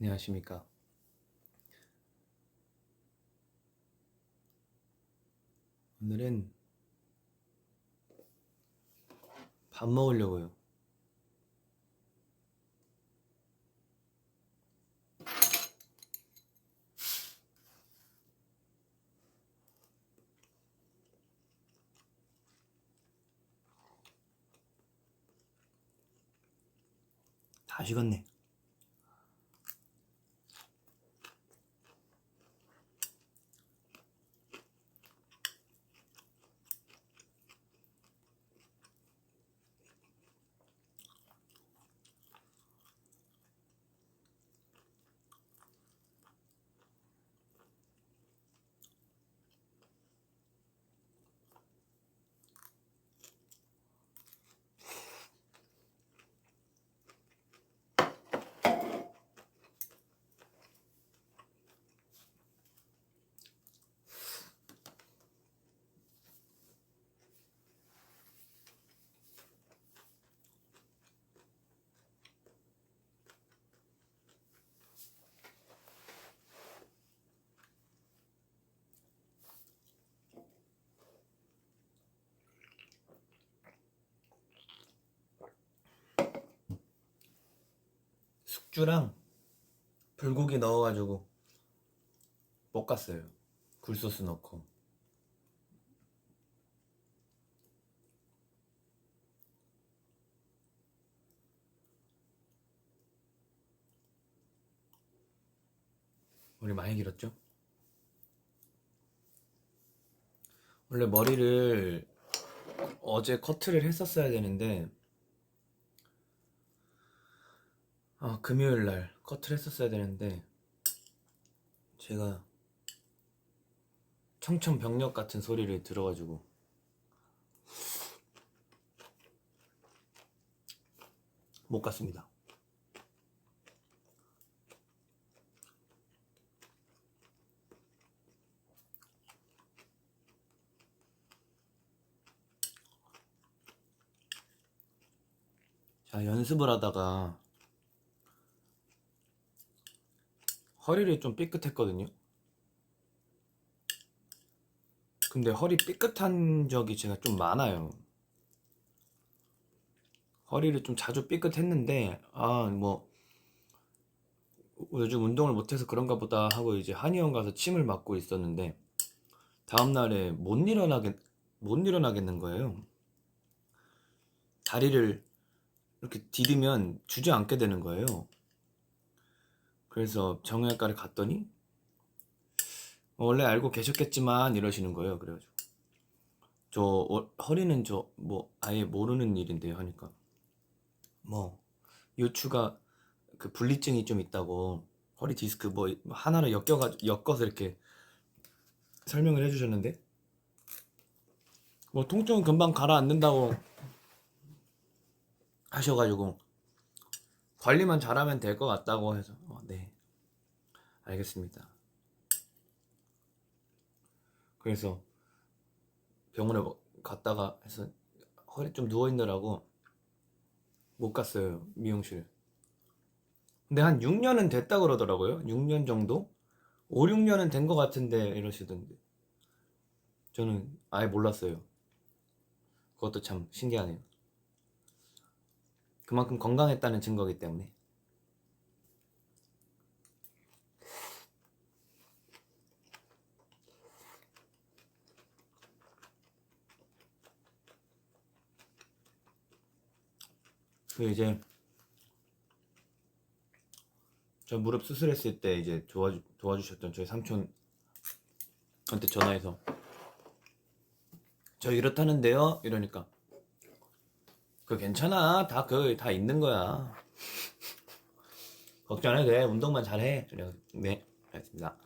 안녕하십니까. 오늘은 밥 먹으려고요. 다 식었네. 숙주랑 불고기 넣어가지고 볶았어요. 굴소스 넣고. 머리 많이 길었죠? 원래 머리를 어제 커트를 했었어야 되는데 금요일날 커트를 했었어야 되는데 제가 청천벽력 같은 소리를 들어가지고 못 갔습니다. 자, 연습을 하다가 허리를 좀 삐끗했거든요. 근데 허리 삐끗한 적이 제가 좀 많아요. 허리를 좀 자주 삐끗했는데 뭐 요즘 운동을 못해서 그런가 보다 하고 이제 한의원 가서 침을 맞고 있었는데 다음날에 못 일어나겠는 거예요. 다리를 이렇게 디디면 주저앉게 되는 거예요. 그래서 정형외과를 갔더니 원래 알고 계셨겠지만 이러시는 거예요. 그래가지고 허리는 뭐 아예 모르는 일인데요 하니까 뭐 요추가 그 분리증이 좀 있다고 허리 디스크 뭐 하나로 엮어서 이렇게 설명을 해주셨는데 뭐 통증은 금방 가라앉는다고 하셔가지고 관리만 잘하면 될 것 같다고 해서 네 알겠습니다. 그래서 병원에 갔다가 해서 허리 좀 누워있느라고 못 갔어요 미용실. 근데 한 6년은 됐다 그러더라고요. 6년 정도? 5, 6년은 된 것 같은데 이러시던데 저는 아예 몰랐어요. 그것도 참 신기하네요. 그만큼 건강했다는 증거이기 때문에. 그 이제 저 무릎 수술했을 때 이제 도와주셨던 저희 삼촌한테 전화해서 저 이렇다는데요? 이러니까 그거 괜찮아. 다 있는 거야. 걱정 안 해도 돼. 운동만 잘해. 그래서 네, 알겠습니다.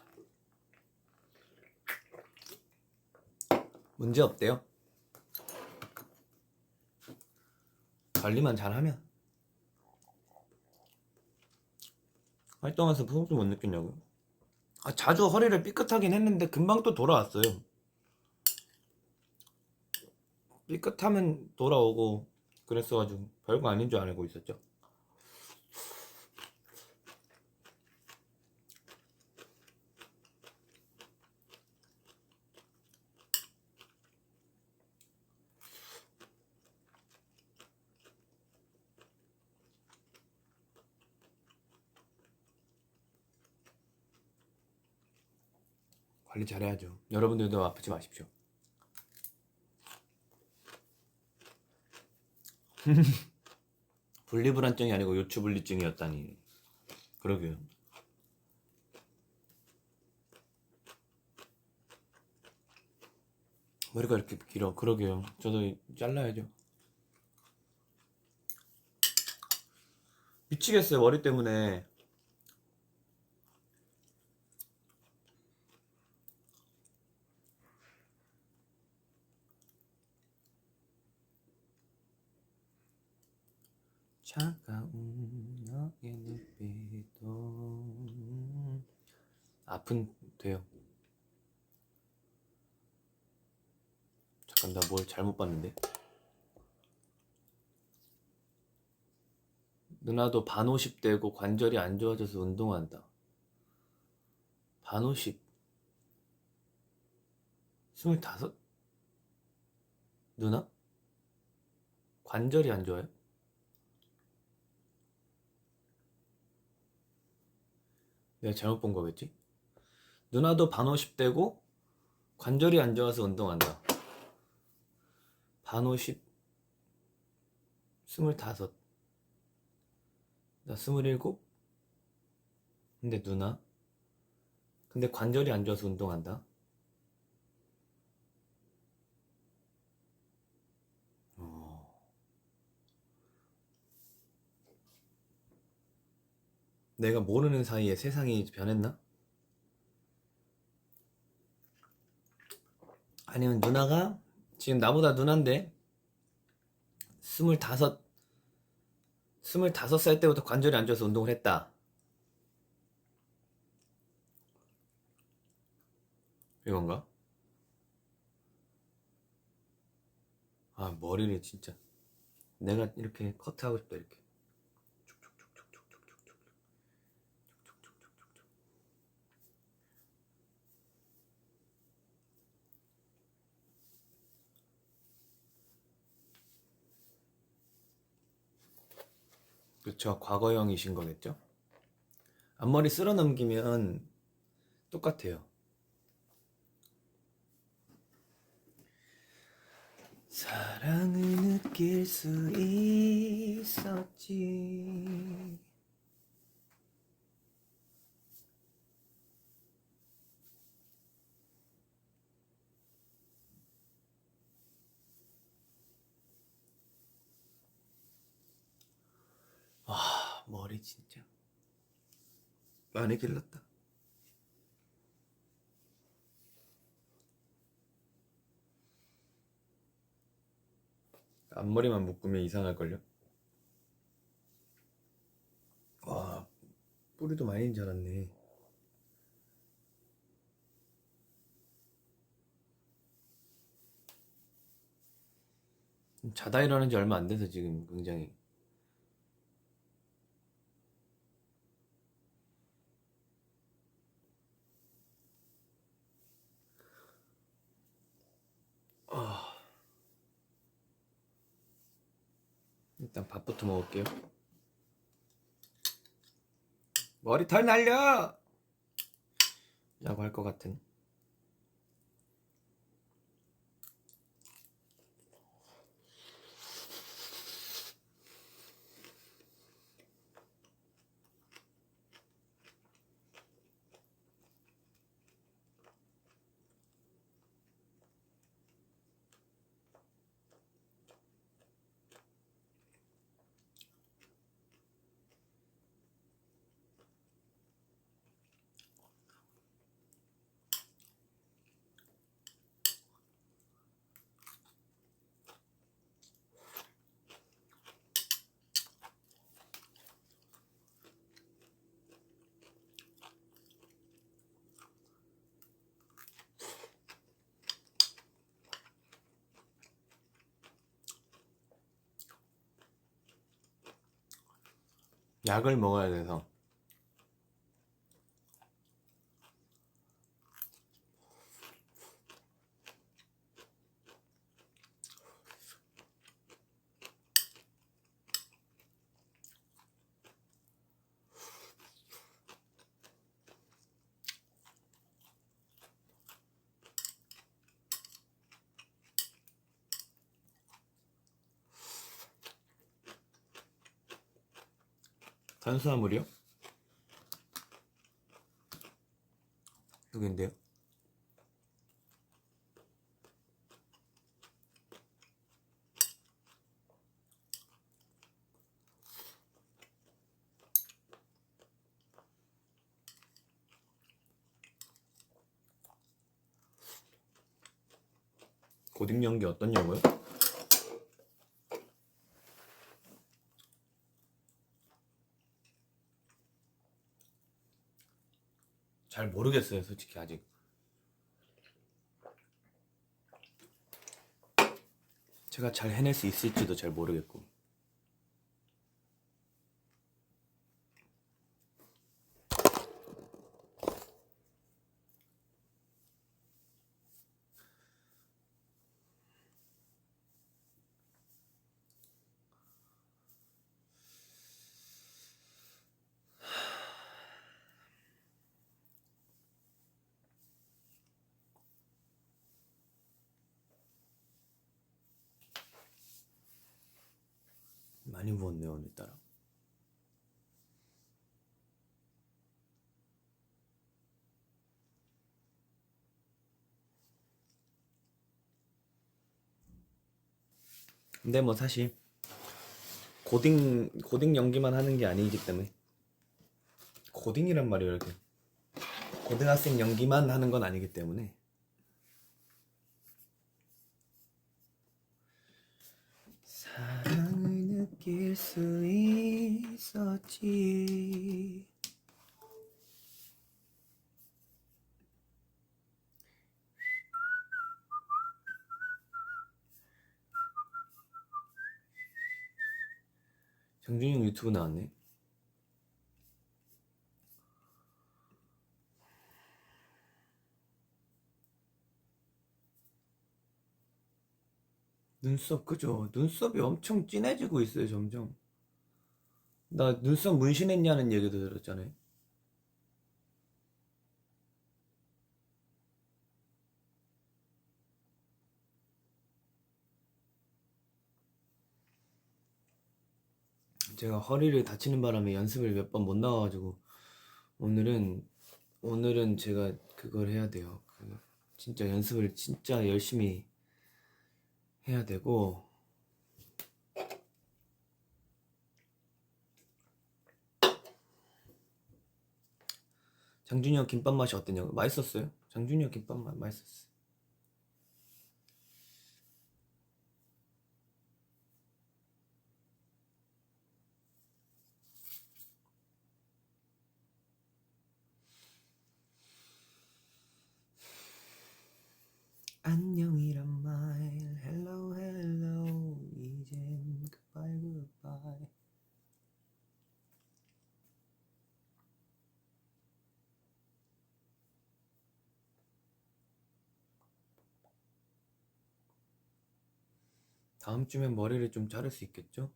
문제 없대요. 관리만 잘하면. 활동하면서 소음도 못 느끼냐고요? 자주 허리를 삐끗하긴 했는데 금방 또 돌아왔어요. 삐끗하면 돌아오고 그랬어가지고 별거 아닌 줄 알고 있었죠. 관리 잘해야죠. 여러분들도 아프지 마십시오. 분리불안증이 아니고 요추분리증이었다니. 그러게요. 머리가 이렇게 길어. 그러게요. 저도 잘라야죠. 미치겠어요, 머리 때문에. 차가운 너의 눈빛도 아픈 돼요. 잠깐, 나 뭘 잘못 봤는데. 누나도 반50 되고 관절이 안 좋아져서 운동한다. 반50 25? 누나? 관절이 안 좋아요? 내가 잘못 본 거겠지? 누나도 반50 되고 관절이 안 좋아서 운동한다. 반50 25. 나 27? 근데 누나? 근데 관절이 안 좋아서 운동한다. 내가 모르는 사이에 세상이 변했나? 아니면 누나가 지금 나보다 누나인데 25살 때부터 관절이 안 좋아서 운동을 했다. 이건가? 아, 머리를 진짜 내가 이렇게 커트하고 싶다. 이렇게 그쵸. 과거형이신 거겠죠? 앞머리 쓸어 넘기면 똑같아요. 사랑을 느낄 수 있었지. 와, 머리 진짜 많이 길렀다. 앞머리만 묶으면 이상할걸요? 와, 뿌리도 많이 자랐네. 자다 일어난 지 얼마 안 돼서 지금 굉장히 일단 밥부터 먹을게요. 머리털 날려! 라고 할 것 같은. 약을 먹어야 돼서. 탄수화물이요? 여긴데요. 고딩 연기 어떻냐고요? 잘 모르겠어요, 솔직히 아직. 제가 잘 해낼 수 있을지도 잘 모르겠고. 많이 부었네요, 오늘따라. 근데 뭐 사실 고딩 연기만 하는 게 아니기 때문에. 고딩이란 말이 이렇게 고등학생 연기만 하는 건 아니기 때문에. 사랑을 느낄 수 있었지. 정준이 형 유튜브 나왔네. 눈썹 그죠? 눈썹이 엄청 진해지고 있어요, 점점. 나 눈썹 문신했냐는 얘기도 들었잖아요. 제가 허리를 다치는 바람에 연습을 몇 번 못 나와가지고 오늘은 제가 그걸 해야 돼요. 진짜 연습을 진짜 열심히 해야 되고. 장준이 형 김밥 맛이 어땠냐고. 맛있었어요. 장준이 형 김밥 맛 맛있었어요. 안녕이란 말 hello hello 이젠 goodbye goodbye. 다음 주면 머리를 좀 자를 수 있겠죠?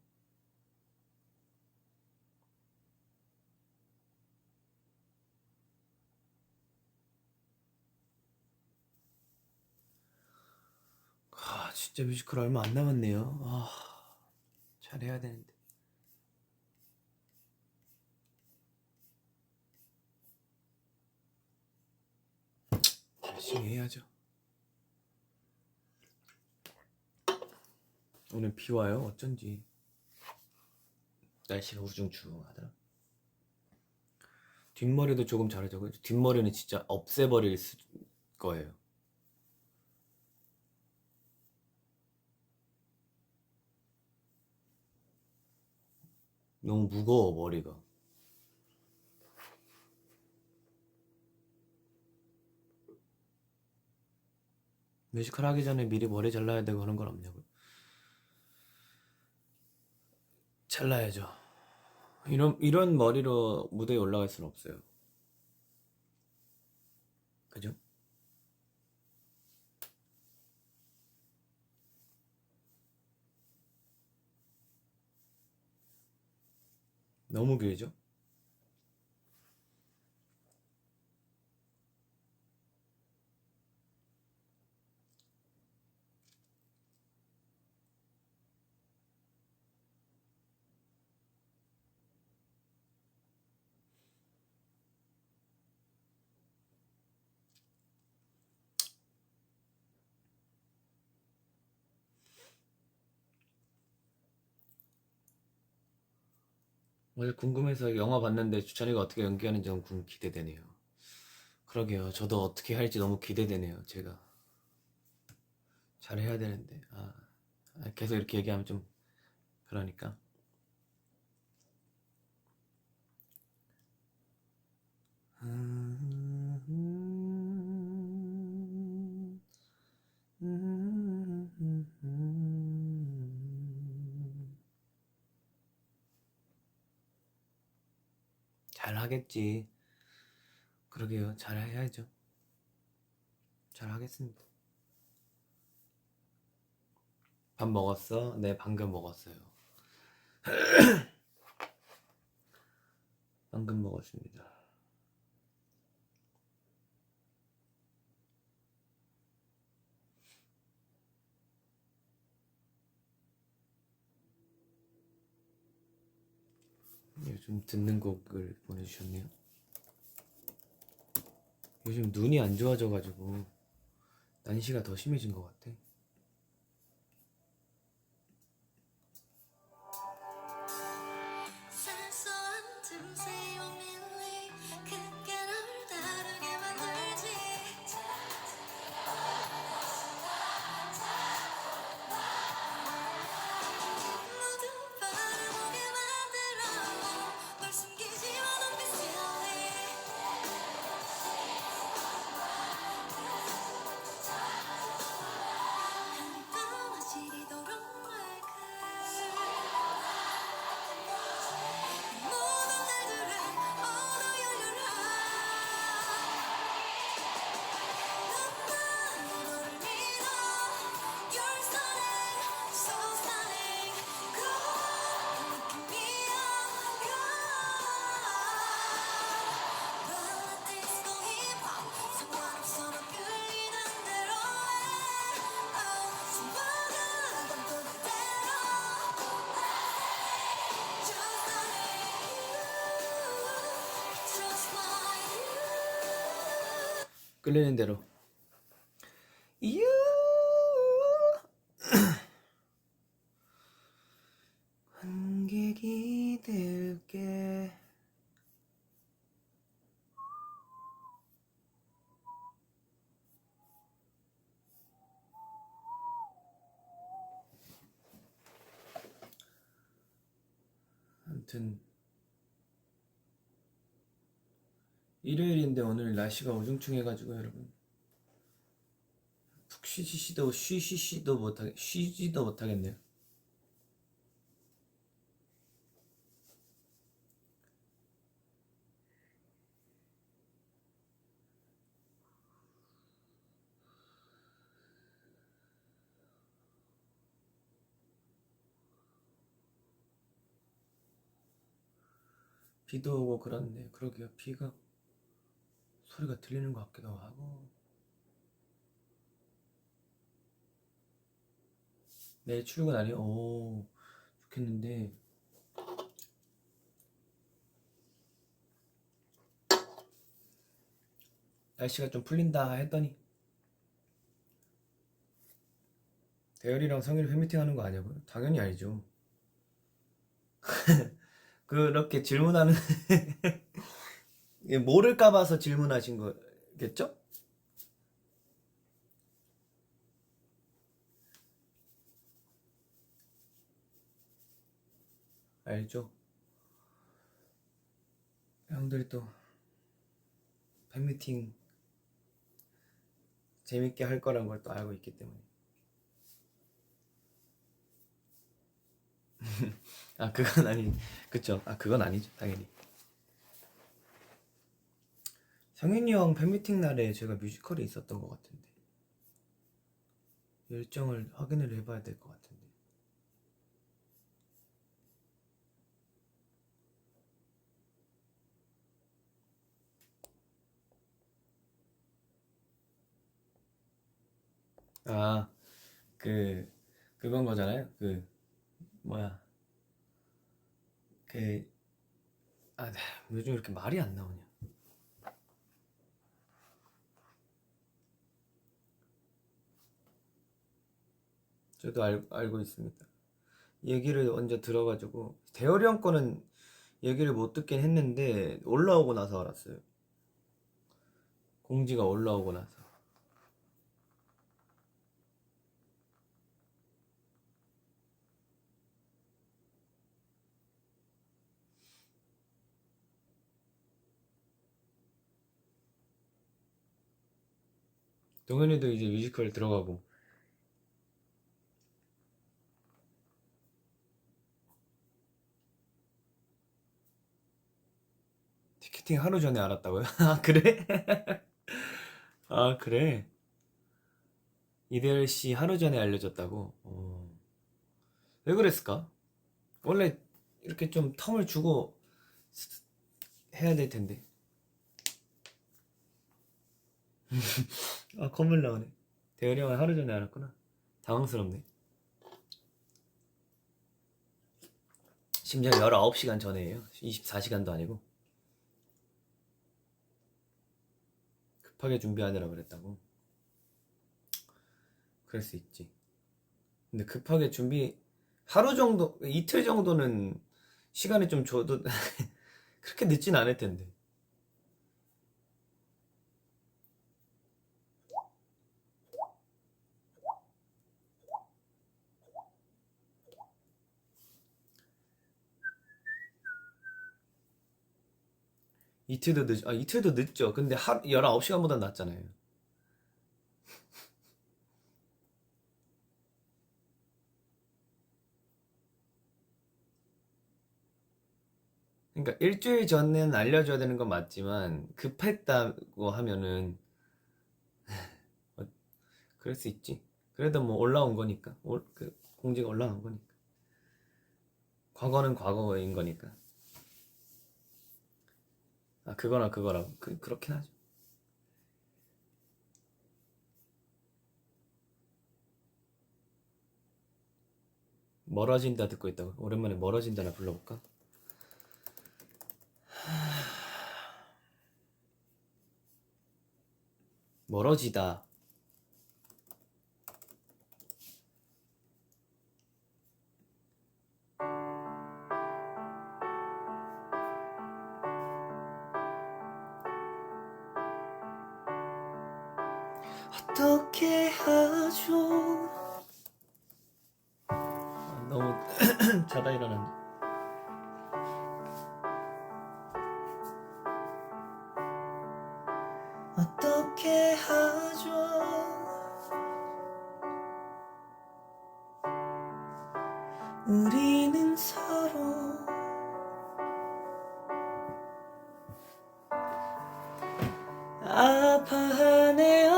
아 진짜 뮤지컬 얼마 안 남았네요. 잘해야 되는데. 열심히 해야죠. 오늘 비 와요. 어쩐지 날씨가 우중충하더라. 뒷머리도 조금 자르자고요. 뒷머리는 진짜 없애버릴 거예요. 너무 무거워 머리가. 뮤지컬 하기 전에 미리 머리 잘라야 되고 그런 건 없냐고요. 잘라야죠. 이런 머리로 무대에 올라갈 수는 없어요. 그죠? 너무 길죠? 어제 궁금해서 영화 봤는데 주찬이가 어떻게 연기하는지 너무 기대되네요. 그러게요. 저도 어떻게 할지 너무 기대되네요. 제가 잘해야 되는데 계속 이렇게 얘기하면 좀 그러니까. 잘 하겠지. 그러게요. 잘 해야죠. 잘 하겠습니다. 밥 먹었어? 네, 방금 먹었어요. 방금 먹었습니다. 요즘 듣는 곡을 보내주셨네요. 요즘 눈이 안 좋아져가지고 난시가 더 심해진 것 같아. 끌리는 대로. 이유 관객이 될게. 아무튼 일요일인데 오늘 날씨가 우중충해가지고 여러분 푹 쉬지도 못하겠네요. 비도 오고 그렇네. 그러게요. 비가 소리가 들리는 것 같기도 하고. 내일 출근 아니요? 오, 좋겠는데. 날씨가 좀 풀린다 했더니 대열이랑 성일이 팬미팅 하는 거 아니고요? 당연히 아니죠. 그렇게 질문하는 모를까 봐서 질문하신 거겠죠? 알죠? 형들이 또 팬미팅 재밌게 할 거란 걸 또 알고 있기 때문에. 그건 아니, 그쵸? 그건 아니죠, 당연히. 성윤이 형 팬미팅 날에 제가 뮤지컬이 있었던 것 같은데 일정을 확인을 해봐야 될 것 같은데. 그 그건 거잖아요. 그 뭐야 그 네. 요즘 이렇게 말이 안 나오냐. 저도 알고 있습니다. 얘기를 먼저 들어가지고 대열이 형 거는 얘기를 못 듣긴 했는데 올라오고 나서 알았어요. 공지가 올라오고 나서. 동현이도 이제 뮤지컬 들어가고. 티켓팅 하루 전에 알았다고요? 아, 그래? 아, 그래? 이대열 씨 하루 전에 알려줬다고? 왜 그랬을까? 원래 이렇게 좀 텀을 주고 해야 될 텐데. 아, 콧물 나오네. 대열이 형은 하루 전에 알았구나. 당황스럽네. 심지어 19시간 전에예요. 24시간도 아니고. 급하게 준비하느라 그랬다고. 그럴 수 있지. 근데 급하게 준비 하루 정도, 이틀 정도는 시간을 좀 줘도 그렇게 늦진 않을 텐데. 이틀도 늦죠. 근데 19시간보다 낫잖아요. 그러니까 일주일 전에는 알려줘야 되는 건 맞지만 급했다고 하면은 어, 그럴 수 있지. 그래도 뭐 올라온 거니까. 그 공지가 올라온 거니까. 과거는 과거인 거니까. 아, 그거나 그거라. 그렇긴 하죠. 멀어진다 듣고 있다고. 오랜만에 멀어진다나 불러볼까? 멀어지다. 어떻게 하죠? 아, 너무 자다 일어났네. 어떻게 하죠? 우리는 서로 아파하네요.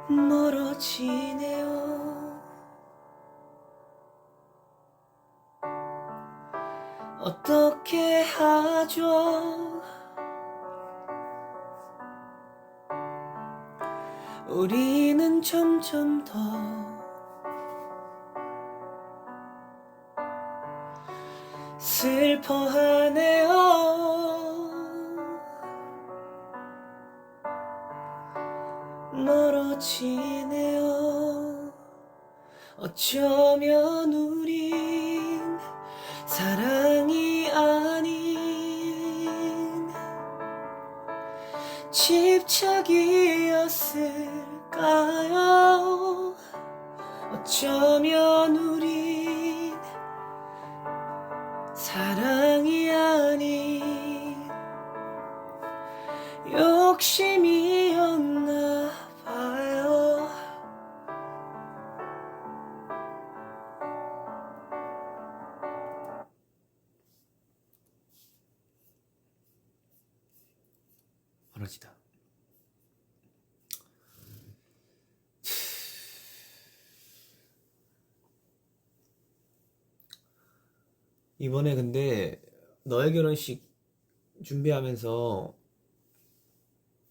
멀어지네요. 어떻게 하죠? 우리는 점점 더 슬퍼하네요. 멀어지네요. 어쩌면 우린 사랑이 아닌 집착이었을까요? 어쩌면 우린 사랑이 아닌 욕심이었나 봐요. 멀어지다. 이번에 근데 너의 결혼식 준비하면서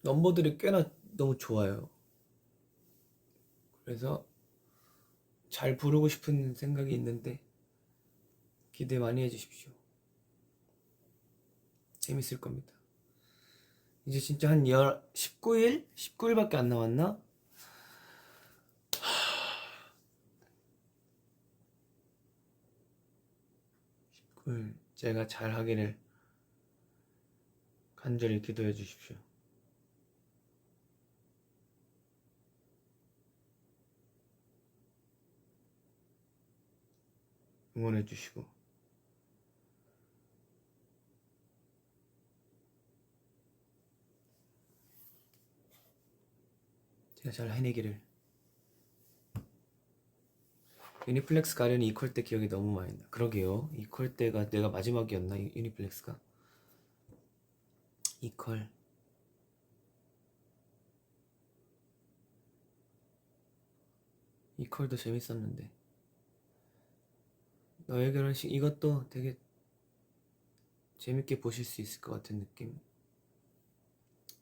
넘버들이 꽤나 너무 좋아요. 그래서 잘 부르고 싶은 생각이 있는데 기대 많이 해주십시오. 재밌을 겁니다. 이제 진짜 한 19일? 19일밖에 안 남았나? 그걸 제가 잘 하기를 간절히 기도해 주십시오. 응원해 주시고. 제가 잘 해내기를. 유니플렉스 가려니 이퀄 때 기억이 너무 많이 나. 그러게요. 이퀄 때가 내가 마지막이었나? 유니플렉스가? 이퀄. 이퀄도 재밌었는데. 너의 결혼식 이것도 되게 재밌게 보실 수 있을 것 같은 느낌.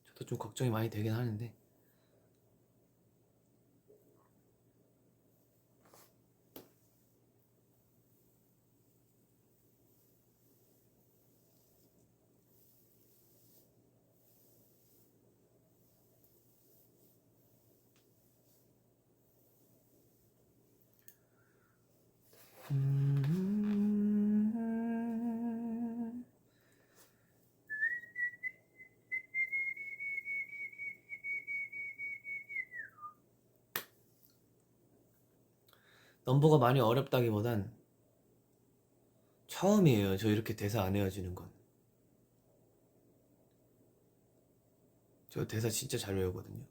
저도 좀 걱정이 많이 되긴 하는데. 넘버가 많이 어렵다기보단 처음이에요. 저 이렇게 대사 안 외워지는 건. 저 대사 진짜 잘 외우거든요.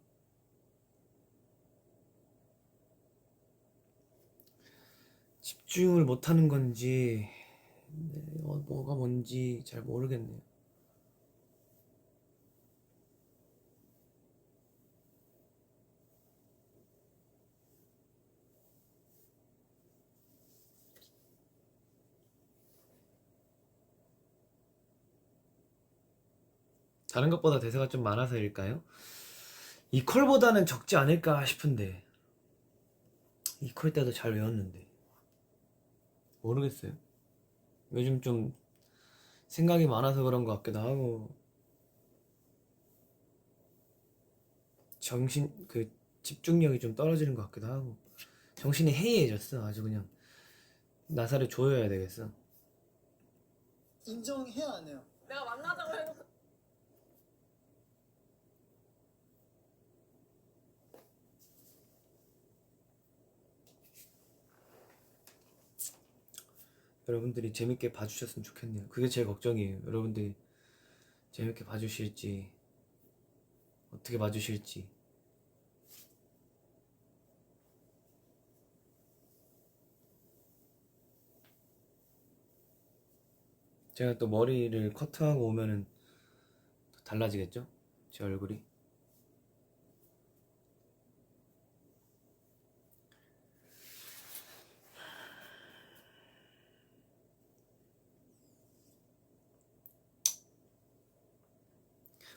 집중을 못하는 건지 뭐가 뭔지 잘 모르겠네요. 다른 것보다 대사가 좀 많아서일까요? 이퀄보다는 적지 않을까 싶은데 이퀄 때도 잘 외웠는데 모르겠어요. 요즘 좀 생각이 많아서 그런 것 같기도 하고 집중력이 좀 떨어지는 것 같기도 하고 정신이 해이해졌어. 아주 그냥 나사를 조여야 되겠어. 인정해야 안 해요? 내가 만나자고 해놓고 여러분들이 재밌게 봐주셨으면 좋겠네요. 그게 제일 걱정이에요. 여러분들이 재밌게 봐주실지 어떻게 봐주실지. 제가 또 머리를 커트하고 오면은 또 달라지겠죠? 제 얼굴이.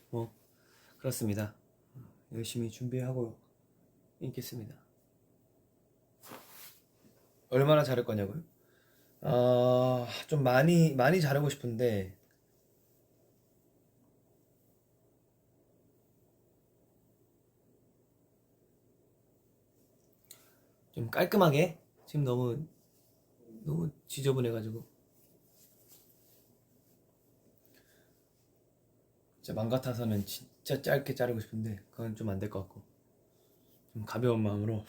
뭐 그렇습니다. 열심히 준비하고 있겠습니다. 얼마나 잘할 거냐고요? 좀 많이 잘하고 싶은데 좀 깔끔하게. 지금 너무 지저분해가지고 진짜 맘 같아서는 진짜 짧게 자르고 싶은데 그건 좀 안 될 것 같고 좀 가벼운 마음으로.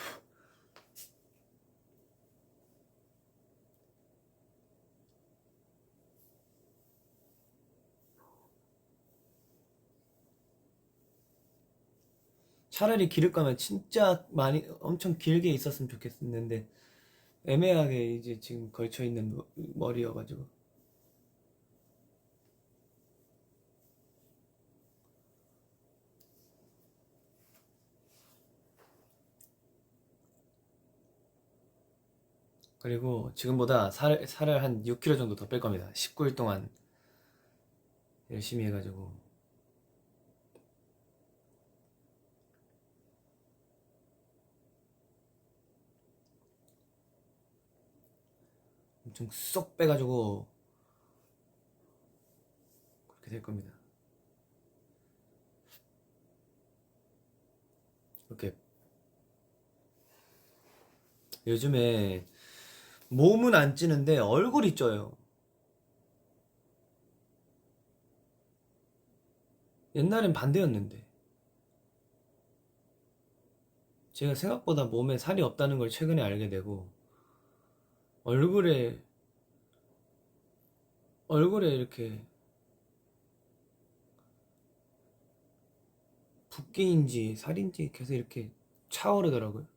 차라리 기를 거면 진짜 많이 엄청 길게 있었으면 좋겠는데 애매하게 이제 지금 걸쳐 있는 머리여가지고. 그리고 지금보다 살을 한 6kg 정도 더 뺄 겁니다. 19일 동안 열심히 해가지고. 엄청 쏙 빼가지고 그렇게 될 겁니다. 이렇게 요즘에 몸은 안 찌는데 얼굴이 쪄요. 옛날엔 반대였는데 제가 생각보다 몸에 살이 없다는 걸 최근에 알게 되고 얼굴에 이렇게 붓기인지 살인지 계속 이렇게 차오르더라고요.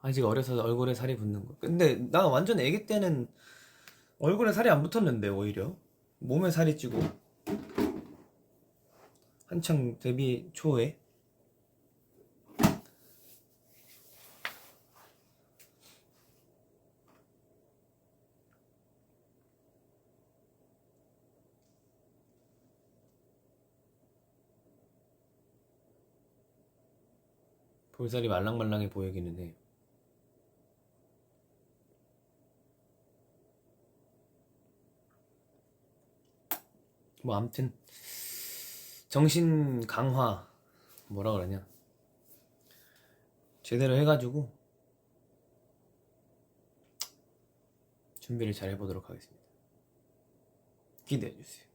아직 어려서 얼굴에 살이 붙는 거. 근데 나 완전 애기 때는 얼굴에 살이 안 붙었는데 오히려 몸에 살이 찌고 한창 데뷔 초에 볼살이 말랑말랑해 보이기는 해. 뭐 아무튼 정신 강화 뭐라 그러냐 제대로 해가지고 준비를 잘 해보도록 하겠습니다. 기대해주세요.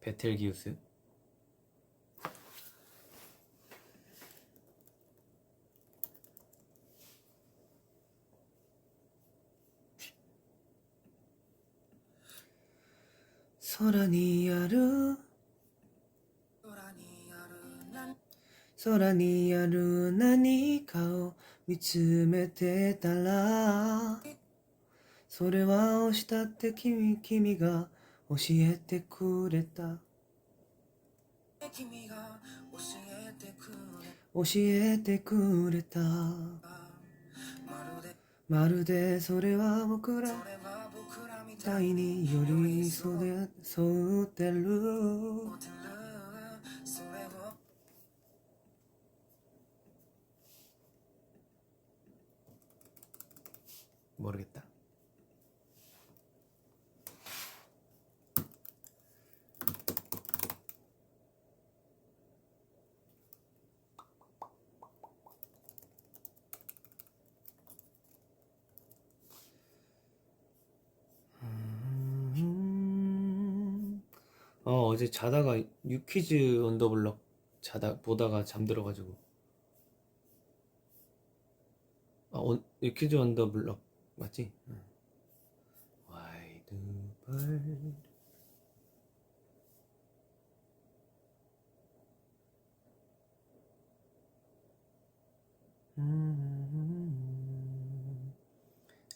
베텔기우스空にある何かを見つめてたらそれは押したって君が教えてくれたまるでそれは僕らみたいに寄り添ってる모르겠다. 어제 자다가 유퀴즈 언더블럭 보다가 잠들어가지고 유퀴즈 언더블럭 맞지? 와이드 벌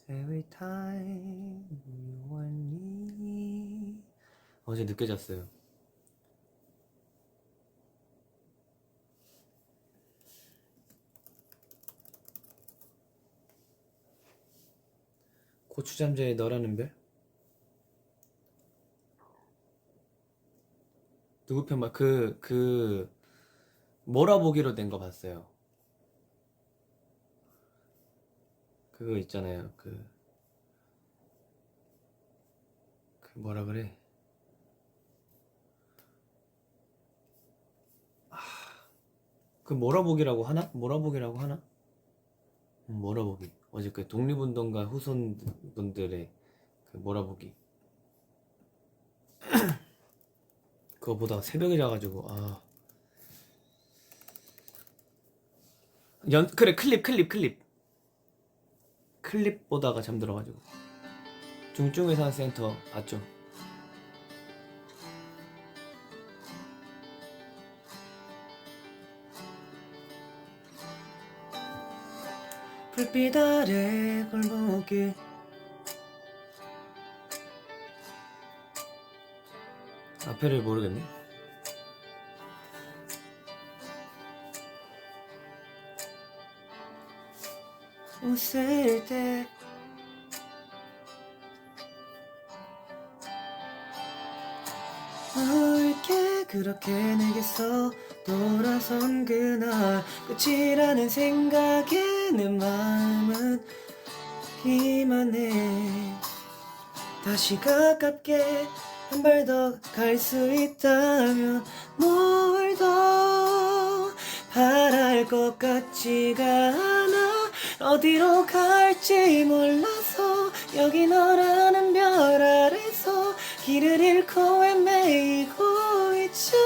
Every time you want me 어제 늦게 잤어요. 고추잠자에 너라는 별? 누구 편 봐? 몰아보기로 된 거 봤어요. 그거 있잖아요. 그 뭐라 그래? 그 몰아보기라고 하나? 몰아보기. 어제 그 독립운동가 후손분들의 그 몰아보기. 그거 보다가 새벽에 자가지고 그래 클립 보다가 잠들어가지고 중증외상센터 봤죠? 불빛 아래 골목길 앞에를 모르겠네. 웃을 때 이렇게 그렇게 내게서 돌아선 그날 끝이라는 생각에 내 마음은 기만해 다시 가깝게 한 발 더 갈 수 있다면 뭘 더 바랄 것 같지가 않아. 어디로 갈지 몰라서 여기 너라는 별 아래서 길을 잃고 헤매이고 있잖아.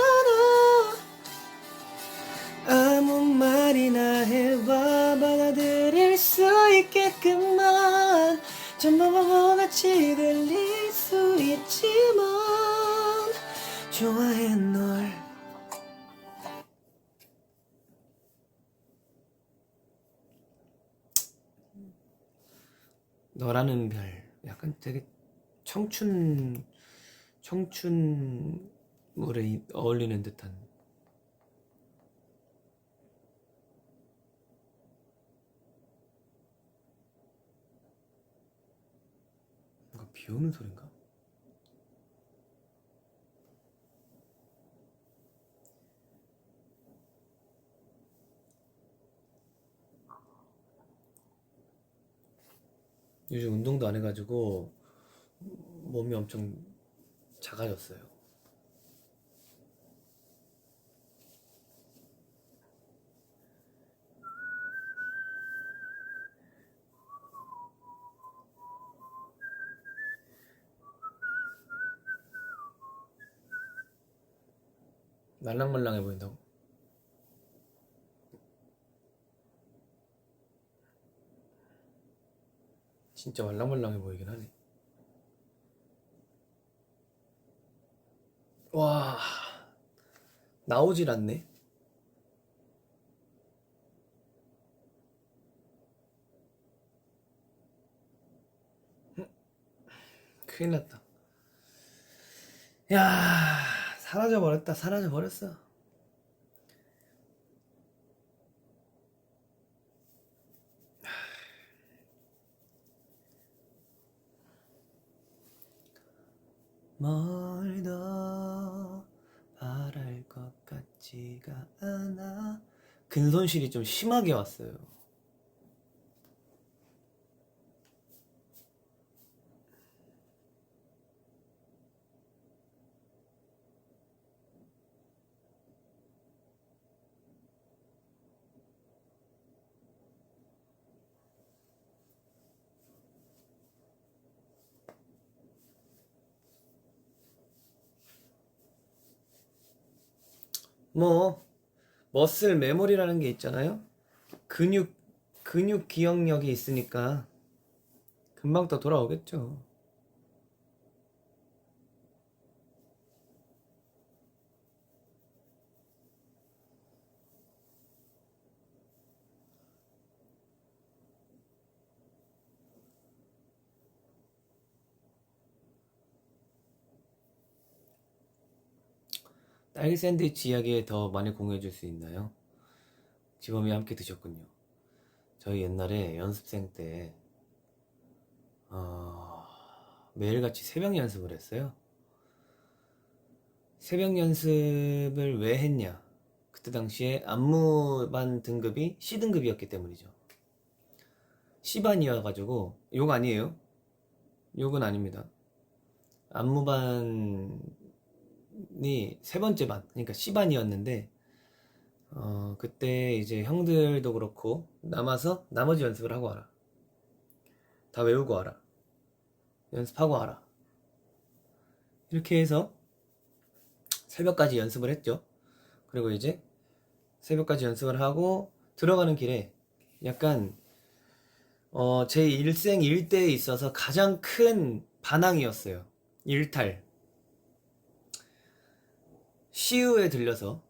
아무 말이나 해봐 받아들일 수 있게끔만. 전부 바보같이 들릴 수 있지만 좋아해 널. 너라는 별 약간 되게 청춘물에 어울리는 듯한. 뭔가 비 오는 소린가? 요즘 운동도 안 해가지고 몸이 엄청 작아졌어요. 말랑말랑해 보인다고? 진짜 말랑말랑해 보이긴 하네. 와, 나오질 않네. 큰일 났다. 야, 사라져버렸다. 사라져버렸어. 뭘 더 바랄 것 같지가 않아. 근손실이 좀 심하게 왔어요. 뭐 머슬 메모리라는 게 있잖아요. 근육 기억력이 있으니까 금방 또 돌아오겠죠. 딸기 샌드위치 이야기 더 많이 공유해 줄 수 있나요? 지범이 함께 드셨군요. 저희 옛날에 연습생 때 매일같이 새벽 연습을 했어요. 새벽 연습을 왜 했냐? 그때 당시에 안무반 등급이 C등급이었기 때문이죠. C반이어가지고 욕 아니에요. 욕은 아닙니다. 안무반이 세 번째 반, 그러니까 C반이었는데 그때 이제 형들도 그렇고 남아서 나머지 연습을 하고 와라. 다 외우고 와라. 연습하고 와라. 이렇게 해서 새벽까지 연습을 했죠. 그리고 이제 새벽까지 연습을 하고 들어가는 길에 약간 제 일생 일대에 있어서 가장 큰 반항이었어요. 일탈. CU에 들려서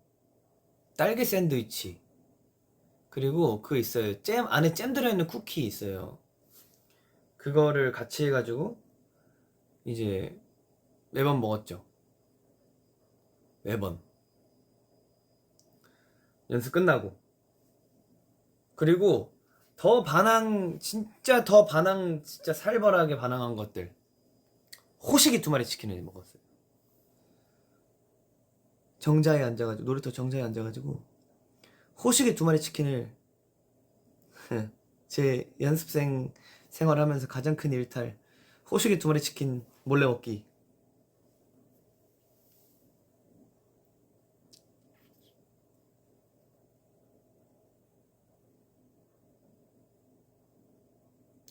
딸기 샌드위치 그리고 그 있어요. 잼 안에 잼 들어있는 쿠키 있어요. 그거를 같이 해가지고 이제 매번 먹었죠. 매번 연습 끝나고. 그리고 진짜 살벌하게 반항한 것들. 호식이 2마리 치킨을 먹었어요. 정자에 앉아가지고 놀이터 정자에 앉아가지고 호식이 2마리 치킨을 제 연습생 생활하면서 가장 큰 일탈. 호식이 2마리 치킨 몰래 먹기.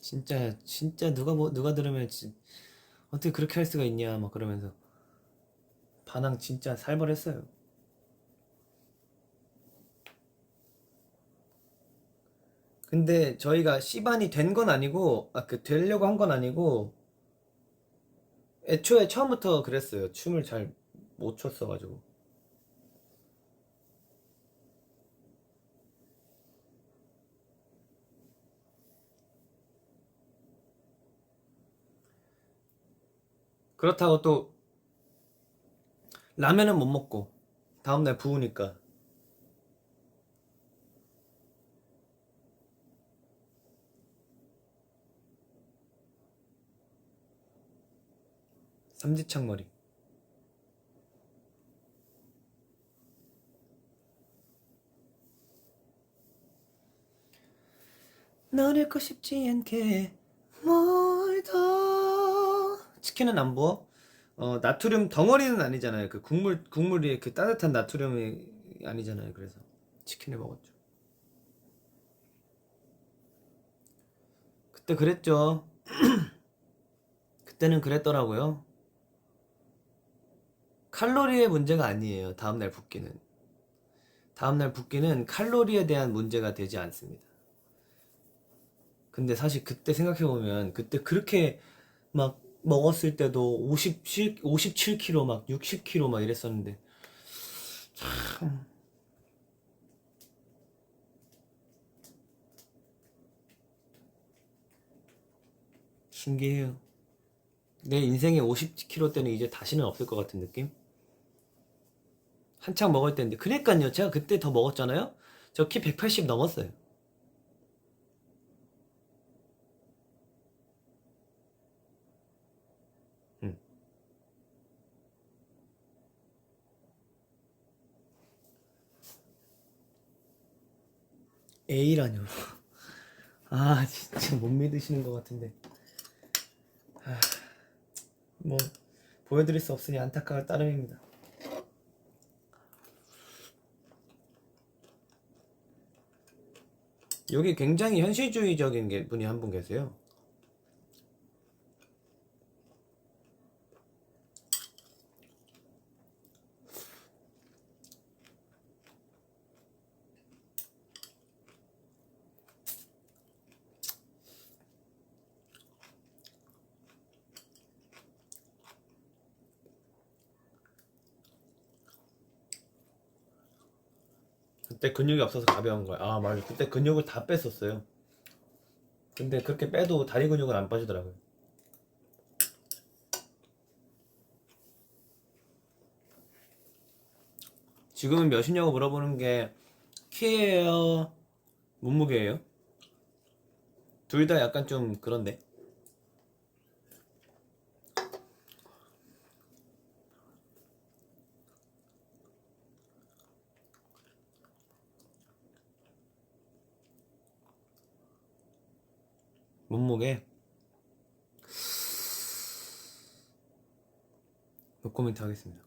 진짜 누가 들으면 어떻게 그렇게 할 수가 있냐 막 그러면서 반항 진짜 살벌했어요. 근데 저희가 C반이 된 건 아니고 되려고 한 건 아니고 애초에 처음부터 그랬어요. 춤을 잘 못 췄어가지고. 그렇다고 또 라면은 못 먹고 다음날 부으니까. 삼지창 머리. 널 잃고 싶지 않게 뭘 더. 치킨은 안 부어? 나트륨 덩어리는 아니잖아요. 그 국물이 그 따뜻한 나트륨이 아니잖아요. 그래서 치킨을 먹었죠. 그때 그랬죠. 그때는 그랬더라고요. 칼로리의 문제가 아니에요. 다음날 붓기는 칼로리에 대한 문제가 되지 않습니다. 근데 사실 그때 생각해보면 그때 그렇게 막 먹었을 때도 57kg 막 60kg 막 이랬었는데 참 신기해요. 내 인생에 50kg 때는 이제 다시는 없을 것 같은 느낌? 한창 먹을 때인데 그러니까요. 제가 그때 더 먹었잖아요. 저 키 180 넘었어요. 응. A라뇨. 아 진짜 못 믿으시는 것 같은데 뭐 보여드릴 수 없으니 안타까울 따름입니다. 여기 굉장히 현실주의적인 분이 한 분 계세요. 그때 근육이 없어서 가벼운 거야. 아 맞아. 그때 근육을 다 뺐었어요. 근데 그렇게 빼도 다리 근육은 안 빠지더라고요. 지금은 몇이냐고 물어보는 게 키예요? 몸무게예요? 둘 다 약간 좀 그런데. 몸무게 노코멘트 하겠습니다.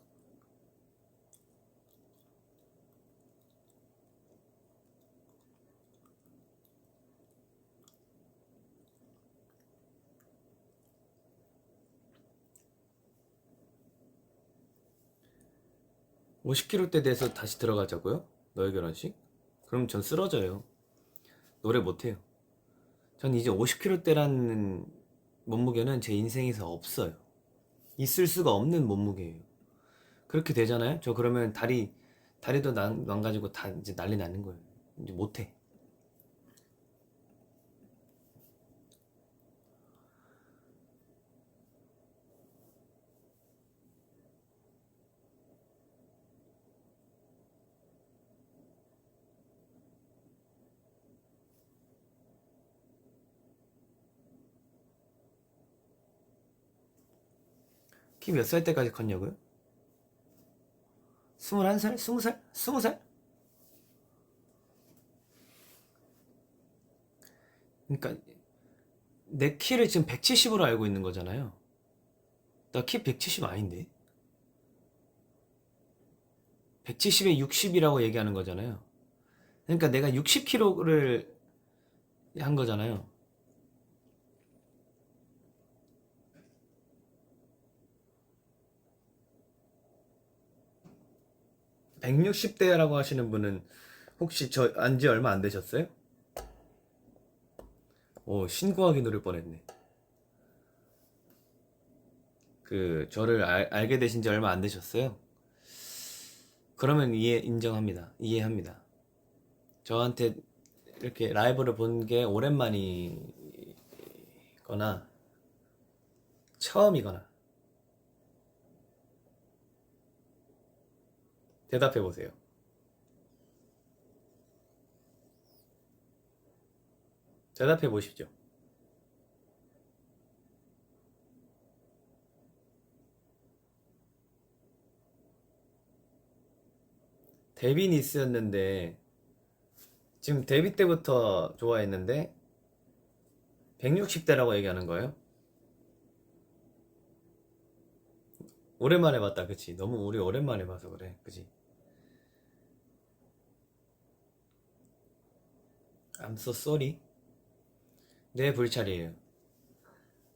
50kg대 돼서 다시 들어가자고요? 너의 결혼식? 그럼 전 쓰러져요. 노래 못해요. 전 이제 50kg대라는 몸무게는 제 인생에서 없어요. 있을 수가 없는 몸무게예요. 그렇게 되잖아요? 저 그러면 다리도 망가지고 다 이제 난리 나는 거예요. 이제 못해. 키 몇 살 때까지 컸냐고요? 21살? 20살? 20살? 그러니까 내 키를 지금 170으로 알고 있는 거잖아요. 나 키 170 아닌데? 170에 60이라고 얘기하는 거잖아요. 그러니까 내가 60kg를 한 거잖아요. 160대라고 하시는 분은 혹시 저 안지 얼마 안 되셨어요? 오, 신고하기 누를 뻔했네. 그 저를 알게 되신 지 얼마 안 되셨어요? 그러면 인정합니다. 이해합니다. 저한테 이렇게 라이브를 본 게 오랜만이거나 처음이거나 대답해 보세요. 대답해 보십시오. 데뷔 니스였는데 지금 데뷔 때부터 좋아했는데 160대라고 얘기하는 거예요? 오랜만에 봤다, 그치? 너무 우리 오랜만에 봐서 그래, 그치? I'm so sorry. 내 불찰이에요.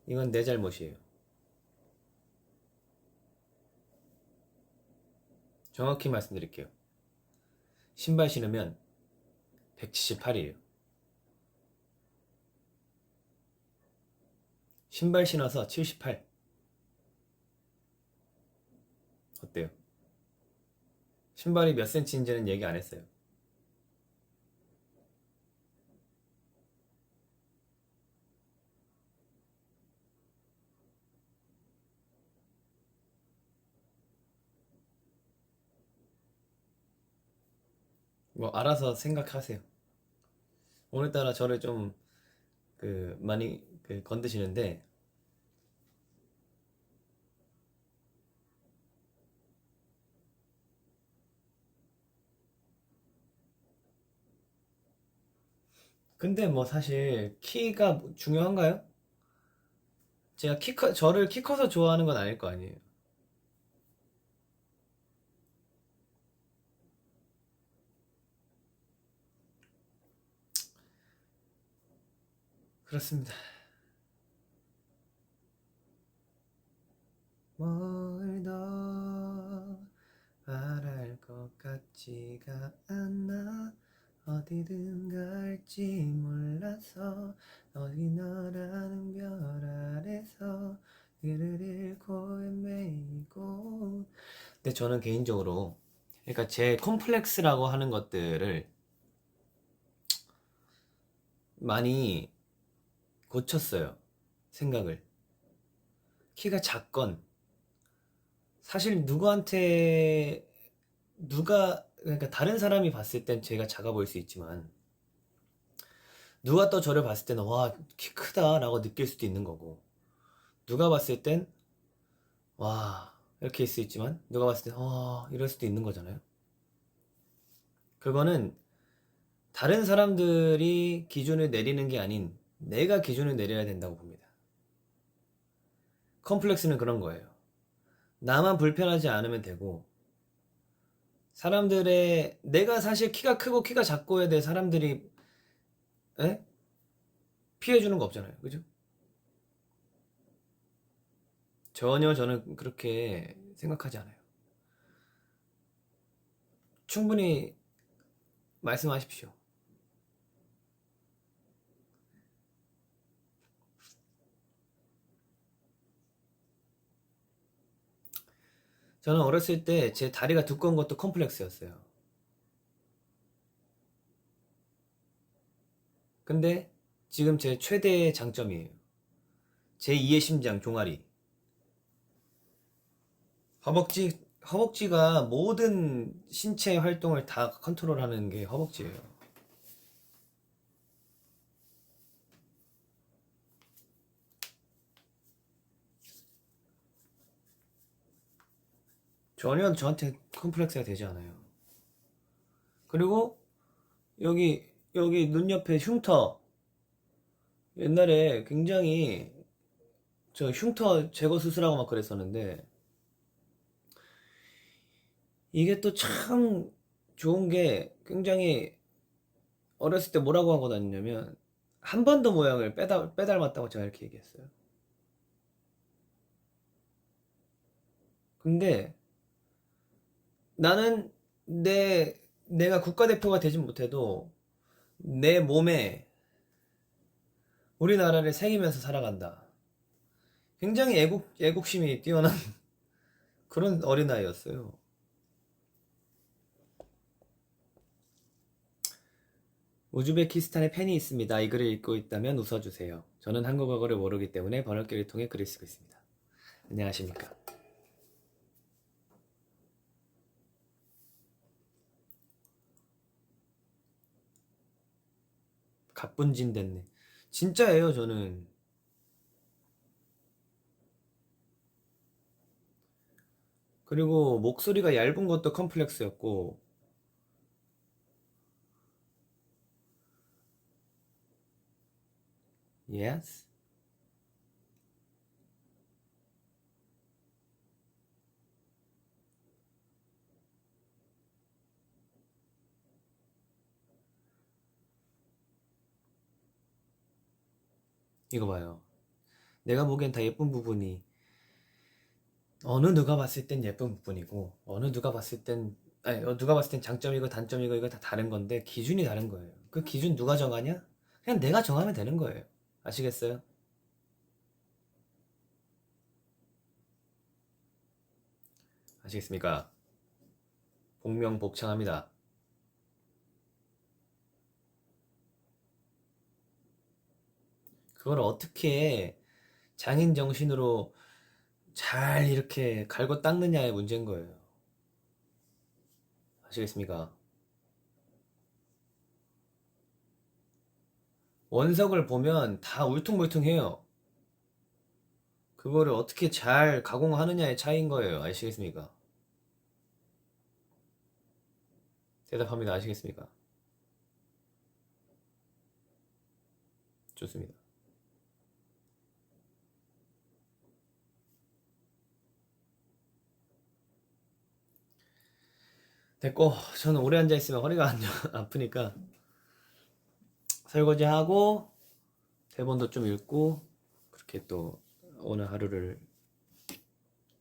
이건 내 잘못이에요. 정확히 말씀드릴게요. 신발 신으면 178이에요. 신발 신어서 78. 어때요? 신발이 몇 센치인지는 얘기 안 했어요. 뭐 알아서 생각하세요. 오늘따라 저를 좀 많이 건드시는데 근데 뭐 사실 키가 중요한가요? 제가 저를 키 커서 좋아하는 건 아닐 거 아니에요. 그렇습니다. 뭘 더 바랄 것 같지가 않아. 어디든 갈지 몰라서 어디 너라는 별 아래서 길을 잃고 헤매이고. 근데 저는 개인적으로 그러니까 제 컴플렉스라고 하는 것들을 많이 고쳤어요. 생각을. 키가 작건 사실 그러니까 다른 사람이 봤을 땐 제가 작아 보일 수 있지만 누가 또 저를 봤을 때는 와, 키 크다 라고 느낄 수도 있는 거고, 누가 봤을 땐 와, 이렇게 있을 수 있지만 누가 봤을 땐 와, 이럴 수도 있는 거잖아요. 그거는 다른 사람들이 기준을 내리는 게 아닌 내가 기준을 내려야 된다고 봅니다. 컴플렉스는 그런 거예요. 나만 불편하지 않으면 되고, 내가 사실 키가 크고 키가 작고에 대해 사람들이 에? 피해주는 거 없잖아요. 그죠? 전혀 저는 그렇게 생각하지 않아요. 충분히 말씀하십시오. 저는 어렸을 때 제 다리가 두꺼운 것도 컴플렉스였어요. 근데 지금 제 최대의 장점이에요. 제 2의 심장 종아리. 허벅지가 모든 신체 활동을 다 컨트롤하는 게 허벅지예요. 전혀 저한테 컴플렉스가 되지 않아요. 그리고 여기 눈 옆에 흉터. 옛날에 굉장히 저 흉터 제거 수술하고 막 그랬었는데 이게 또 참 좋은 게 굉장히 어렸을 때 뭐라고 하고 다녔냐면 한 번 더 모양을 빼닮았다고 제가 이렇게 얘기했어요. 근데 나는 내가 국가대표가 되진 못해도 내 몸에 우리나라를 새기면서 살아간다. 굉장히 애국심이 뛰어난 그런 어린아이였어요. 우즈베키스탄에 팬이 있습니다. 이 글을 읽고 있다면 웃어주세요. 저는 한국어를 모르기 때문에 번역기를 통해 글을 쓰고 있습니다. 안녕하십니까. 갑분진 됐네. 진짜예요, 저는. 그리고 목소리가 얇은 것도 컴플렉스였고, yes? 이거 봐요. 내가 보기엔 다 예쁜 부분이 어느 누가 봤을 땐 예쁜 부분이고 어느 누가 봤을 땐 아니 누가 봤을 땐 장점이고 단점이고 이거 다 다른 건데 기준이 다른 거예요. 그 기준 누가 정하냐? 그냥 내가 정하면 되는 거예요. 아시겠어요? 아시겠습니까? 복명복창합니다. 그걸 어떻게 장인 정신으로 잘 이렇게 갈고 닦느냐의 문제인 거예요. 아시겠습니까? 원석을 보면 다 울퉁불퉁해요. 그거를 어떻게 잘 가공하느냐의 차이인 거예요. 아시겠습니까? 대답합니다. 아시겠습니까? 좋습니다. 됐고, 저는 오래 앉아있으면 허리가 아프니까 설거지하고 대본도 좀 읽고 그렇게 또 오늘 하루를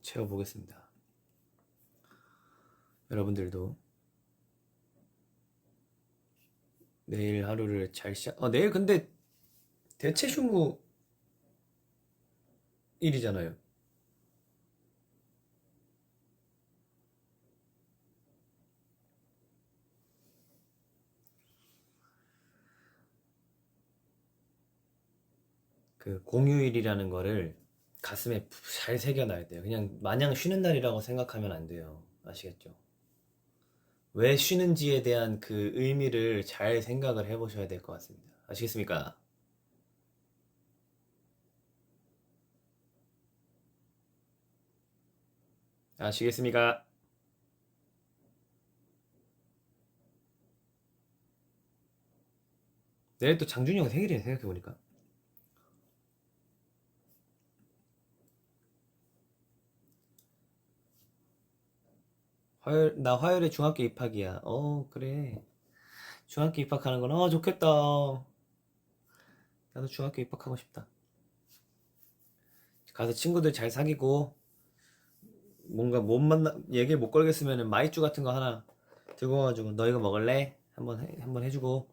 채워보겠습니다. 여러분들도 내일 하루를 잘 내일 근데 대체 휴무일이잖아요. 그 공휴일이라는 거를 가슴에 잘 새겨놔야 돼요. 그냥 마냥 쉬는 날이라고 생각하면 안 돼요. 아시겠죠? 왜 쉬는지에 대한 그 의미를 잘 생각을 해보셔야 될 것 같습니다. 아시겠습니까? 아시겠습니까? 내일 또 장준이 형 생일이네, 생각해보니까. 나 화요일에 중학교 입학이야. 그래. 중학교 입학하는 건, 좋겠다. 나도 중학교 입학하고 싶다. 가서 친구들 잘 사귀고, 뭔가 못 얘기를 못 걸겠으면 마이쮸 같은 거 하나 들고 와가지고, 너 이거 먹을래? 한번 해주고.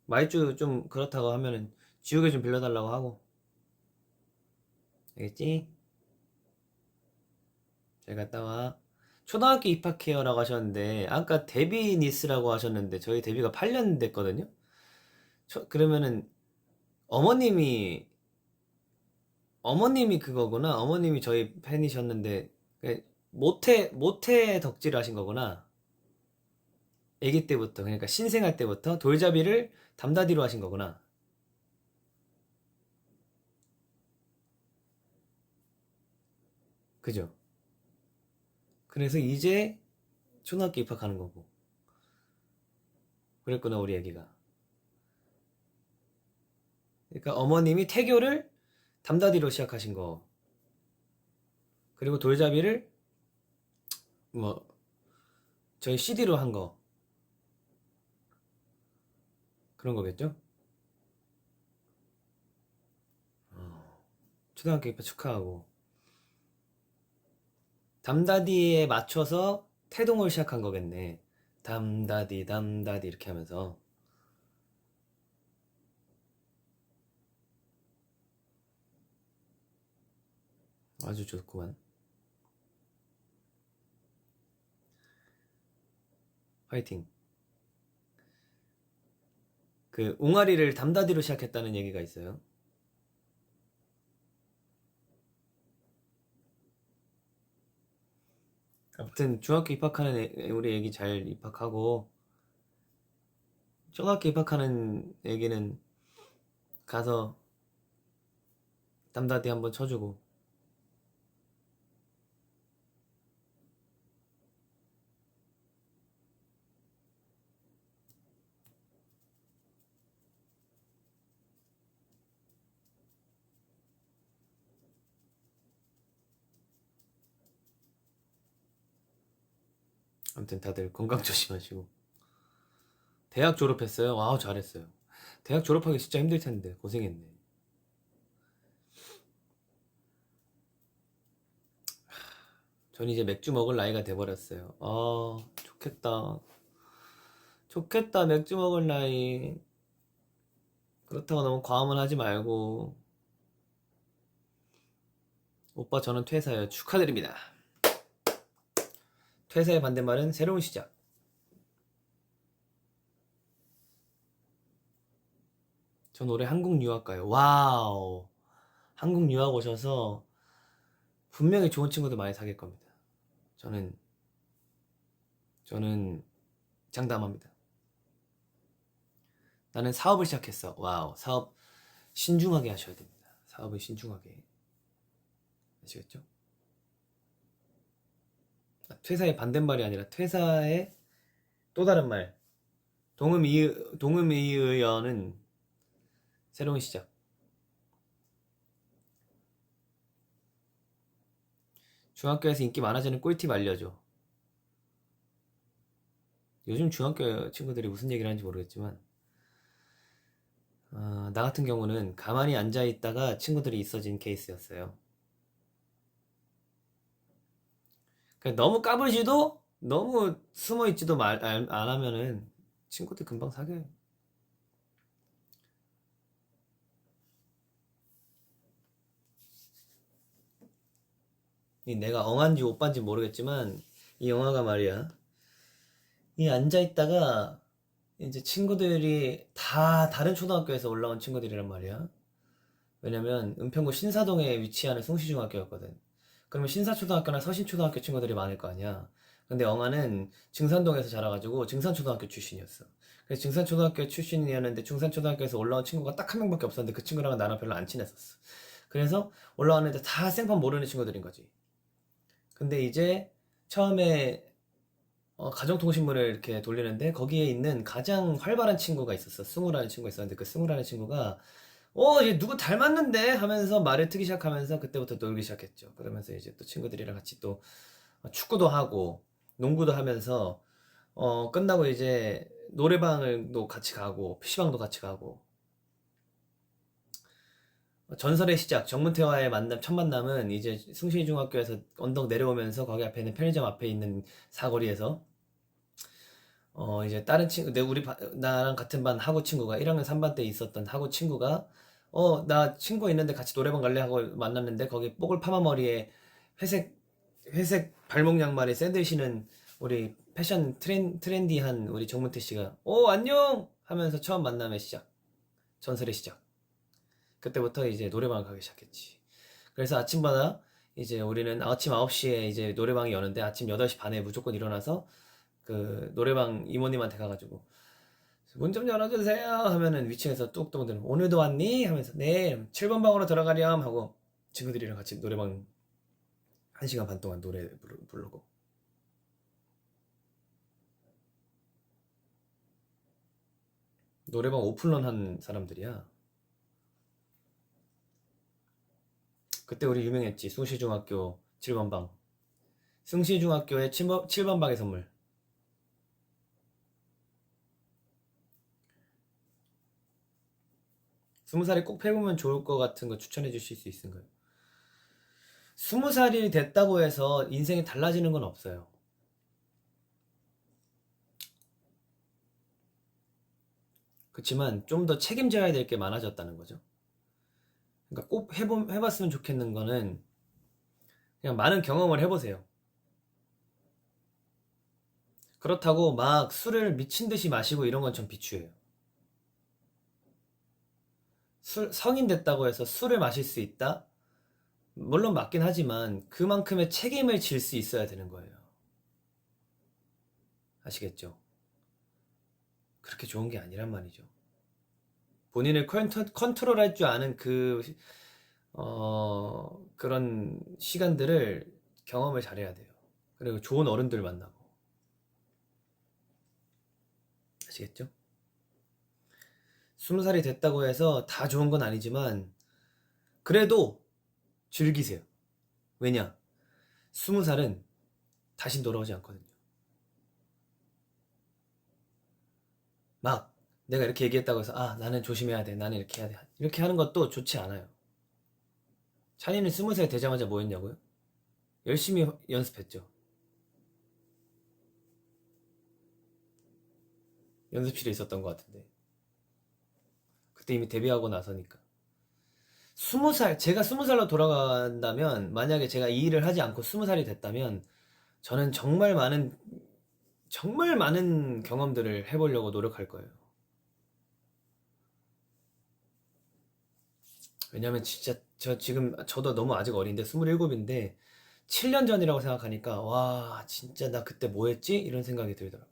마이쮸 좀 그렇다고 하면은, 지우개 좀 빌려달라고 하고. 알겠지? 잘 갔다 와. 초등학교 입학해요 라고 하셨는데, 아까 데뷔 니스라고 하셨는데, 저희 데뷔가 8년 됐거든요? 그러면은, 어머님이 그거구나. 어머님이 저희 팬이셨는데 그 모태 덕질을 하신 거구나. 아기 때부터 그러니까 신생할 때부터 돌잡이를 담다디로 하신 거구나. 그죠? 그래서 이제 초등학교 입학하는 거고. 그랬구나 우리 애기가. 그러니까 어머님이 태교를 담다디로 시작하신 거. 그리고 돌잡이를 뭐 저희 CD로 한 거. 그런 거겠죠? 초등학교 입학 축하하고. 담다디에 맞춰서 태동을 시작한 거겠네. 담다디 담다디 이렇게 하면서. 아주 좋구만. 화이팅. 그 옹알이를 담다디로 시작했다는 얘기가 있어요. 아무튼 중학교 입학하는 우리 애기 잘 입학하고, 초등학교 입학하는 애기는 가서 담다디 한번 쳐주고. 아무튼 다들 건강 조심하시고. 대학 졸업했어요? 와우, 잘했어요. 대학 졸업하기 진짜 힘들 텐데 고생했네. 전 이제 맥주 먹을 나이가 돼버렸어요. 좋겠다. 좋겠다, 맥주 먹을 나이. 그렇다고 너무 과음은 하지 말고. 오빠, 저는 퇴사요. 축하드립니다. 퇴사의 반대말은 새로운 시작. 전 올해 한국 유학 가요. 와우. 한국 유학 오셔서 분명히 좋은 친구들 많이 사귈 겁니다. 저는 장담합니다. 나는 사업을 시작했어. 와우. 사업 신중하게 하셔야 됩니다. 사업을 신중하게. 아시겠죠? 퇴사의 반대말이 아니라 퇴사의 또 다른 말. 동음이의어는 새로운 시작. 중학교에서 인기 많아지는 꿀팁 알려줘. 요즘 중학교 친구들이 무슨 얘기를 하는지 모르겠지만, 나 같은 경우는 가만히 앉아있다가 친구들이 있어진 케이스였어요. 그러니까 너무 까불지도 너무 숨어있지도 안 하면은 친구들 금방 사귀어요. 내가 엉한지 오빠인지 모르겠지만 이 영화가 말이야, 이 앉아있다가 이제 친구들이 다 다른 초등학교에서 올라온 친구들이란 말이야. 왜냐면 은평구 신사동에 위치하는 숭시중학교였거든. 그러면 신사초등학교나 서신초등학교 친구들이 많을 거 아니야. 근데 영아는 증산동에서 자라가지고 증산초등학교 출신이었어. 그래서 증산초등학교 출신이었는데 중산초등학교에서 올라온 친구가 딱 한 명밖에 없었는데 그 친구랑은 나랑 별로 안 친했었어. 그래서 올라왔는데 다 생판 모르는 친구들인 거지. 근데 이제 처음에 가정통신문을 이렇게 돌리는데 거기에 있는 가장 활발한 친구가 있었어. 승우라는 친구가 있었는데 그 승우라는 친구가 얘 누구 닮았는데 하면서 말을 트기 시작하면서 그때부터 놀기 시작했죠. 그러면서 이제 또 친구들이랑 같이 또 축구도 하고 농구도 하면서 끝나고 이제 노래방을 또 같이 가고 PC방도 같이 가고. 전설의 시작 정문태와의 만남, 첫 만남은 이제 숭실중학교에서 언덕 내려오면서 거기 앞에 있는 편의점 앞에 있는 사거리에서 이제 다른 친구, 나랑 같은 반 하고 친구가 1학년 3반 때 있었던 하고 친구가 나 친구 있는데 같이 노래방 갈래 하고 만났는데 거기 뽀글 파마머리에 회색 발목 양말에 샌들 신은 우리 패션 트렌디한 우리 정문태 씨가 안녕 하면서 처음 만남의 시작, 전설의 시작. 그때부터 이제 노래방을 가기 시작했지. 그래서 아침마다 이제 우리는 아침 9시에 이제 노래방이 여는데 아침 8시 반에 무조건 일어나서 그 노래방 이모님한테 가가지고 문 좀 열어주세요 하면은 위층에서 뚝뚝 들면 오늘도 왔니? 하면서 네 7번 방으로 들어가렴 하고 친구들이랑 같이 노래방 1시간 반 동안 노래 부르고. 노래방 오픈런 한 사람들이야. 그때 우리 유명했지. 숭실중학교 7번 방. 숭실중학교의 7번 방의 선물. 20살이 꼭 해보면 좋을 것 같은 거 추천해 주실 수 있을까요? 20살이 됐다고 해서 인생이 달라지는 건 없어요. 그렇지만 좀 더 책임져야 될 게 많아졌다는 거죠. 그러니까 꼭 해봤으면 좋겠는 거는 그냥 많은 경험을 해보세요. 그렇다고 막 술을 미친 듯이 마시고 이런 건 좀 비추해요. 성인 됐다고 해서 술을 마실 수 있다? 물론 맞긴 하지만 그만큼의 책임을 질 수 있어야 되는 거예요. 아시겠죠? 그렇게 좋은 게 아니란 말이죠. 본인을 컨트롤할 줄 아는 그런 시간들을 경험을 잘해야 돼요. 그리고 좋은 어른들 만나고. 아시겠죠? 20살이 됐다고 해서 다 좋은 건 아니지만 그래도 즐기세요. 왜냐? 20살은 다시 돌아오지 않거든요. 막 내가 이렇게 얘기했다고 해서 나는 조심해야 돼, 나는 이렇게 해야 돼, 이렇게 하는 것도 좋지 않아요. 찬이는 20살 되자마자 뭐 했냐고요? 열심히 연습했죠. 연습실에 있었던 것 같은데 그때 이미 데뷔하고 나서니까. 20살, 제가 20살로 돌아간다면, 만약에 제가 이 일을 하지 않고 20살이 됐다면 저는 정말 많은 경험들을 해보려고 노력할 거예요. 왜냐면 진짜 저도 너무 아직 어린데 27인데 7년 전이라고 생각하니까 와 진짜 나 그때 뭐 했지? 이런 생각이 들더라고요.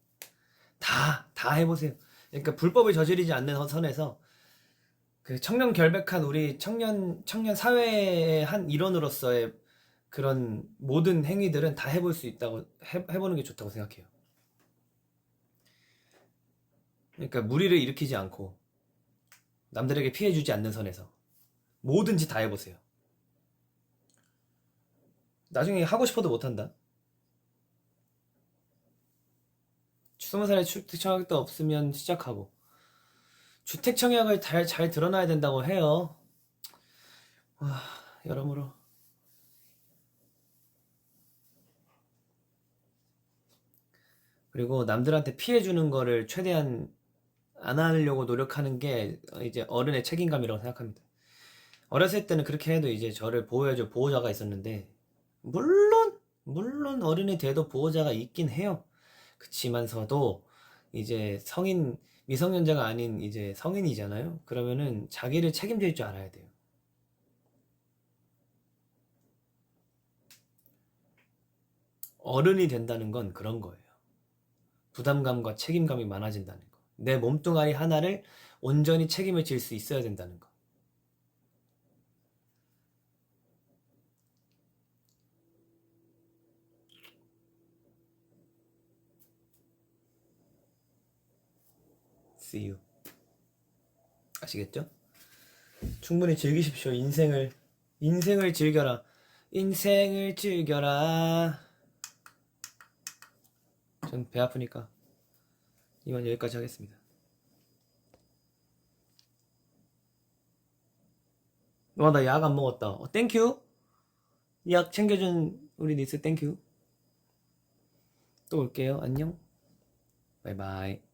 다 해보세요. 그러니까 불법을 저지르지 않는 선에서 그 청렴 결백한 우리 청년 사회의 한 일원으로서의 그런 모든 행위들은 다 해볼 수 있다고 해보는 게 좋다고 생각해요. 그러니까 무리를 일으키지 않고 남들에게 피해 주지 않는 선에서 뭐든지 다 해보세요. 나중에 하고 싶어도 못한다. 20살에 주택 청약도 없으면 시작하고 주택 청약을 잘 드러나야 된다고 해요. 와, 여러모로 그리고 남들한테 피해 주는 거를 최대한 안 하려고 노력하는 게 이제 어른의 책임감이라고 생각합니다. 어렸을 때는 그렇게 해도 이제 저를 보호해줄 보호자가 있었는데 물론 어른이 돼도 보호자가 있긴 해요. 그치만서도 이제 미성년자가 아닌 이제 성인이잖아요. 그러면은 자기를 책임질 줄 알아야 돼요. 어른이 된다는 건 그런 거예요. 부담감과 책임감이 많아진다는 거. 내 몸뚱아리 하나를 온전히 책임을 질 수 있어야 된다는 거. See you. 아시겠죠? 충분히 즐기십시오. 인생을 즐겨라. 인생을 즐겨라. 전 배 아프니까 이만 여기까지 하겠습니다. 와, 나 약 안 먹었다. 땡큐. 약 챙겨준 우리 니스 땡큐. 또 올게요. 안녕. 바이바이.